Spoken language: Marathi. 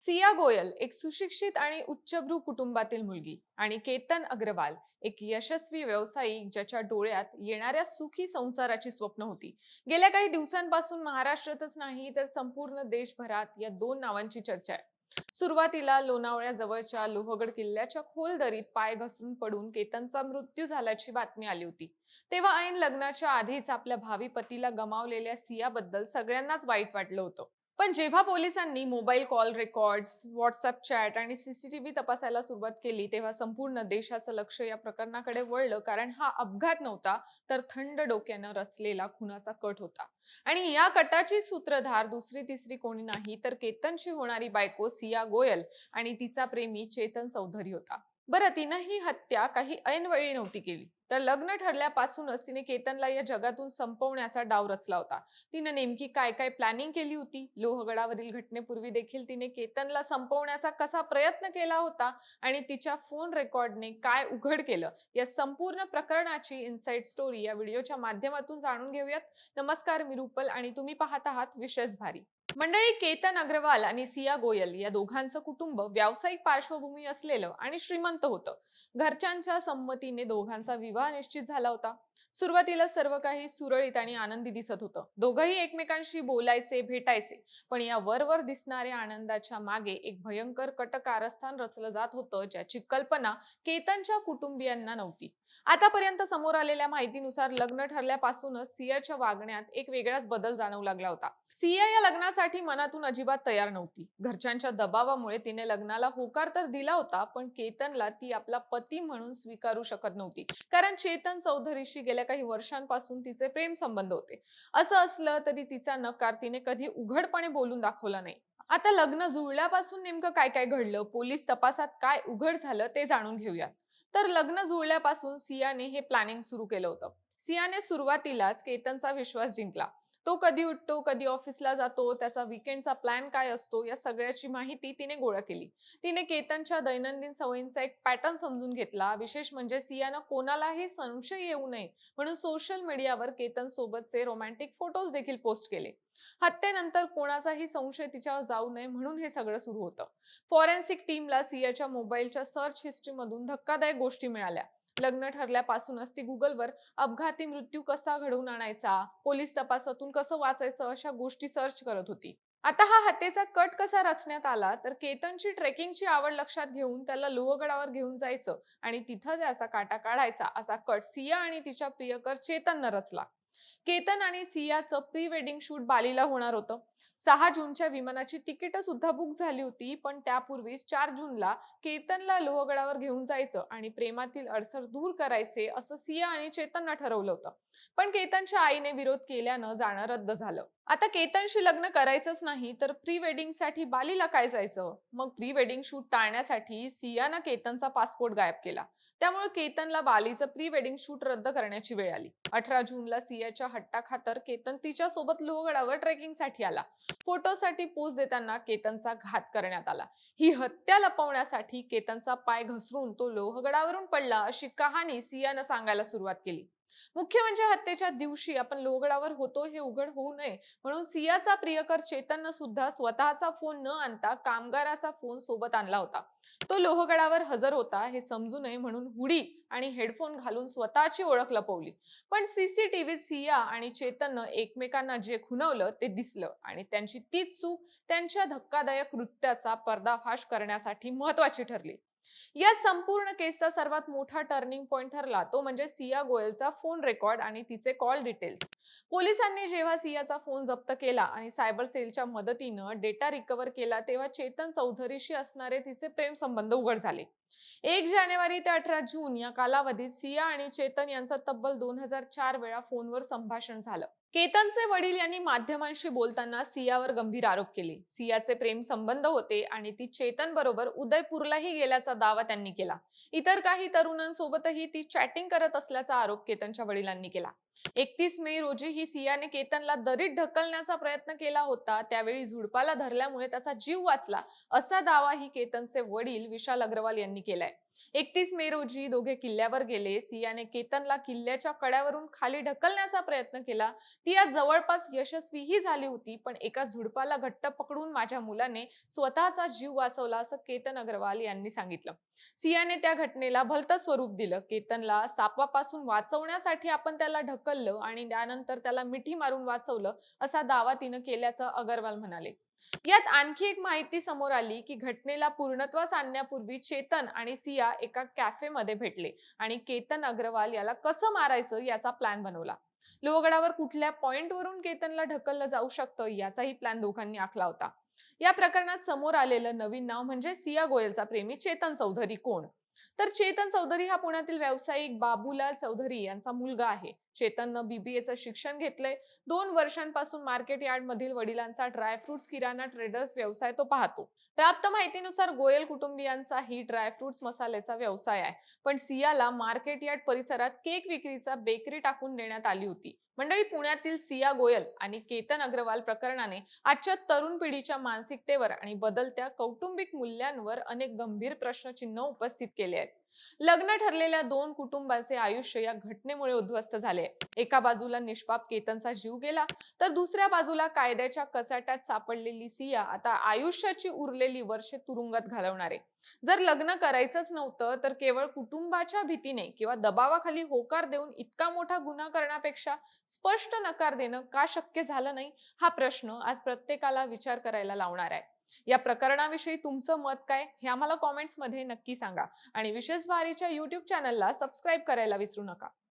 सिया गोयल एक सुशिक्षित आणि उच्चभ्रू कुटुंबातील मुलगी आणि केतन अग्रवाल एक यशस्वी व्यावसायिक ज्याच्या डोळ्यात येणाऱ्या सुखी संसाराची स्वप्न होती. गेल्या काही दिवसांपासून महाराष्ट्रातच नाही तर संपूर्ण देशभरात या दोन नावांची चर्चा आहे. सुरुवातीला लोणावळ्या जवळच्या लोहगड किल्ल्याच्या खोल दरीत पाय घसरून पडून केतनचा मृत्यू झाल्याची बातमी आली होती. तेव्हा ऐन लग्नाच्या आधीच आपल्या भावी पतीला गमावलेल्या सियाबद्दल सगळ्यांनाच वाईट वाटलं होतं. पण जेव्हा पोलिसांनी mobile call records, WhatsApp chat आणि सीसीटीव्ही तपासायला सुरुवात केली, तेव्हा संपूर्ण देशाचं लक्ष या प्रकरणाकडे वळलं. कारण हा अपघात नव्हता, तर थंड डोक्यानं रचलेला खुनाचा कट होता. आणि या कटाची सूत्रधार दुसरी तिसरी कोणी नाही तर केतनशी होणारी बायको सिया गोयल आणि तिचा प्रेमी चेतन चौधरी होता. बरं, तिनं ही हत्या काही ऐनवेळी नव्हती केली, तर लग्न ठरल्यापासूनच तिने केतनला या जगातून संपवण्याचा डाव रचला होता. तिने नेमकी काय काय प्लॅनिंग केली होती, लोहगडावरील घटनेपूर्वी देखील तिने केतनला संपवण्याचा कसा प्रयत्न केला होता आणि तिच्या फोन रेकॉर्डने काय उघड केलं, या संपूर्ण प्रकरणाची इनसाइड स्टोरी या व्हिडिओच्या माध्यमातून जाणून घेऊयात. नमस्कार, मी रुपल आणि तुम्ही पाहत आहात विशेष भारी. मंडळी, केतन अग्रवाल आणि सिया गोयल या दोघांचं कुटुंब व्यावसायिक पार्श्वभूमी असलेलं आणि श्रीमंत होतं. घरच्यांच्या संमतीने दोघांचा विवाह निश्चित झाला होता. सुरुवातीला सर्व काही सुरळीत आणि आनंदी दिसत होतं. दोघंही एकमेकांशी बोलायचे, भेटायचे. पण या वरवर दिसणाऱ्या आनंदाच्या मागे एक भयंकर कटकारस्थान रचलं जात होतं, ज्याची कल्पना केतनच्या कुटुंबियांना नव्हती. आतापर्यंत समोर आलेल्या माहितीनुसार लग्न ठरल्यापासूनच सियाच्या वागण्यात एक वेगळाच बदल जाणवू लागला होता. सिया या लग्नासाठी मनातून अजिबात तयार नव्हती. घरच्यांच्या दबावामुळे तिने लग्नाला होकार तर दिला होता, पण केतनला ती आपला पती म्हणून स्वीकारू शकत नव्हती. कारण चेतन चौधरीशी गेल्या काही वर्षांपासून तिचे प्रेम संबंध होते. असं असलं तरी तिचा नकार तिने कधी उघडपणे बोलून दाखवला नाही. आता लग्न जुळल्यापासून नेमकं काय काय घडलं, पोलीस तपासात काय उघड झालं ते जाणून घेऊया. तर लग्न जुळल्यापासून सियाने हे प्लॅनिंग सुरू केलं होतं. सियाने सुरुवातीलाच केतनचा विश्वास जिंकला. तो कधी उठतो, कधी ऑफिसला जातो, त्याचा वीकेंडचा प्लॅन काय असतो, या सगळ्याची माहिती तिने गोळा केली. तिने केतनच्या दैनंदिन सवयींचा एक पॅटर्न समजून घेतला. विशेष म्हणजे सियानं कोणालाही संशय येऊ नये म्हणून सोशल मीडियावर केतन सोबतचे रोमॅन्टिक फोटोज देखील पोस्ट केले. हत्येनंतर कोणाचाही संशय तिच्यावर जाऊ नये म्हणून हे सगळं सुरू होतं. फॉरेन्सिक टीमला सियाच्या मोबाईलच्या सर्च हिस्ट्रीमधून धक्कादायक गोष्टी मिळाल्या. लग्न ठरल्यापासूनच ती गुगलवर अपघाती मृत्यू कसा घडवून आणायचा, पोलीस तपासातून कसं वाचायचं अशा गोष्टी सर्च करत होती. आता हा हत्येचा कट कसा रचण्यात आला, तर केतनची ट्रेकिंगची आवड लक्षात घेऊन त्याला लोहगडावर घेऊन जायचं आणि तिथं त्याचा काटा काढायचा असा कट सिया आणि तिच्या प्रियकर चेतननं रचला. केतन आणि सियाचं प्री वेडिंग शूट बालीला होणार होतं. 6 जूनच्या विमानाची तिकीट सुद्धा बुक झाली होती, पण त्यापूर्वीच 4 जूनला केतनला लोहगडावर घेऊन जायचं आणि प्रेमातील अडसर दूर करायचे असं सिया आणि चेतननं ठरवलं होतं. पण केतनच्या आईने विरोध केल्यानं जाणं रद्द झालं. आता केतनशी लग्न करायचंच नाही तर प्री वेडिंगसाठी बालीला काय जायचं? मग प्री वेडिंग शूट टाळण्यासाठी सियानं केतनचा पासपोर्ट गायब केला. त्यामुळे केतनला बालीचं प्री वेडिंग शूट रद्द करण्याची वेळ आली. 18 जूनला सियाच्या हट्टाखातर केतन तिच्यासोबत लोहगडावर ट्रेकिंगसाठी आला. फोटोसाठी पोज देताना केतनचा घात करण्यात आला. ही हत्या लपवण्यासाठी केतनचा पाय घसरून तो लोहगडावरून पडला अशी कहाणी सियानं सांगायला सुरुवात केली. मुख्य म्हणजे हत्येच्या दिवशी आपण लोहगडावर होतो हे उघड होऊ नये म्हणून सियाचा प्रियकर चेतननं सुद्धा स्वतःचा फोन न आणता कामगाराचा फोन सोबत आणला होता. तो लोहगडावर हजर होता हे समजू नये म्हणून हुडी आणि हेडफोन घालून स्वतःची ओळख लपवली. पण सीसीटीव्ही सिया आणि चेतननं एकमेकांना जे खुणवलं ते दिसलं आणि त्यांची तीच चूक त्यांच्या धक्कादायक कृत्याचा पर्दाफाश करण्यासाठी महत्वाची ठरली. या संपूर्ण केसचा सर्वात मोठा टर्निंग पॉइंट ठरला तो म्हणजे सिया गोयलचा फोन रेकॉर्ड आणि तिचे कॉल डिटेल्स. पोलिसांनी जेव्हा सियाचा फोन जप्त केला आणि सायबर सेलच्या मदतीनं डेटा रिकव्हर केला, तेव्हा चेतन चौधरीशी असणारे तिचे प्रेम संबंध उघड झाले. 1 जानेवारी ते 18 जून या कालावधीत सिया आणि चेतन यांचं तब्बल 2004 वेळा फोनवर संभाषण झालं. केतनचे वडील यांनी माध्यमांशी बोलताना सियावर गंभीर आरोप केले. सियाचे प्रेम संबंध होते आणि ती चेतन बरोबर उदयपूरलाही गेल्याचा दावा त्यांनी केला. इतर काही तरुणांसोबतही ती चॅटिंग करत असल्याचा आरोप केतनच्या वडिलांनी केला. 31 मे रोजी ही सियाने केतनला दरीत ढकलण्याचा प्रयत्न केला होता. त्यावेळी झुडपाला धरल्यामुळे त्याचा जीव वाचला असा दावाही केतनचे वडील विशाल अग्रवाल यांनी केलाय. 31 मे रोजी दोघे किल्ल्यावर गेले. सियाने केतनला किल्ल्याच्या कड्यावरून खाली ढकलण्याचा प्रयत्न केला. ती या जवळपास यशस्वीही झाली होती, पण एका झुडपाला घट्ट पकडून माझ्या मुलाने स्वतःचा जीव वाचवला, असं केतन अग्रवाल यांनी सांगितलं. सियाने त्या घटनेला भलतं स्वरूप दिलं. केतनला सापापासून वाचवण्यासाठी आपण त्याला ढकललं आणि त्यानंतर त्याला मिठी मारून वाचवलं, असा दावा तिनं केल्याचं अग्रवाल म्हणाले. यात आणखी एक माहिती समोर आली की घटनेला पूर्णत्वास आणण्यापूर्वी चेतन आणि सिया एका कॅफेमध्ये भेटले आणि केतन अग्रवाल याला कसं मारायचं याचा प्लॅन बनवला. लोहगडावर कुठल्या पॉइंटवरून केतनला ढकललं जाऊ शकतं याचाही प्लॅन दोघांनी आखला होता. या प्रकरणात समोर आलेलं नवीन नाव म्हणजे सिया गोयलचा प्रेमी चेतन चौधरी. कोण? तर चेतन चौधरी हा पुण्यातील व्यावसायिक बाबूलाल चौधरी यांचा मुलगा आहे. चेतननं बीबीएचं शिक्षण घेतलंय. 2 वर्षांपासून मार्केट यार्ड मधील वडिलांचा ड्रायफ्रुट्स किराणा ट्रेडर्स व्यवसाय तो पाहतो. प्राप्त माहितीनुसार गोयल कुटुंबियांचाही ड्रायफ्रुट्स मसाल्याचा व्यवसाय आहे. पण सियाला मार्केट यार्ड परिसरात केक विक्रीचा बेकरी टाकून देण्यात आली होती. मंडळी, पुण्यातील सिया गोयल आणि केतन अग्रवाल प्रकरणाने आजच्या तरुण पिढीच्या मानसिकतेवर आणि बदलत्या कौटुंबिक मूल्यांवर अनेक गंभीर प्रश्नचिन्ह उपस्थित केले आहेत. लग्न ठरलेल्या दोन कुटुंबांचे आयुष्य या घटनेमुळे उद्ध्वस्त झाले. एका बाजूला निष्पाप केतनचा जीव गेला, तर दुसऱ्या बाजूला कायद्याच्या कचाट्यात सापडलेली सिया आता आयुष्याची उरलेली वर्षे तुरुंगात घालवणार आहे. जर लग्न करायचंच नव्हतं तर केवळ कुटुंबाच्या भीतीने किंवा दबावाखाली होकार देऊन इतका मोठा गुन्हा करण्यापेक्षा स्पष्ट नकार देणं का शक्य झालं नाही, हा प्रश्न आज प्रत्येकाला विचार करायला लावणार आहे. या प्रकरणाविषयी तुमचं मत काय हे आम्हाला कॉमेंट्स मध्ये नक्की सांगा आणि विशेष भारीच्या YouTube चॅनलला सबस्क्राईब करायला विसरू नका.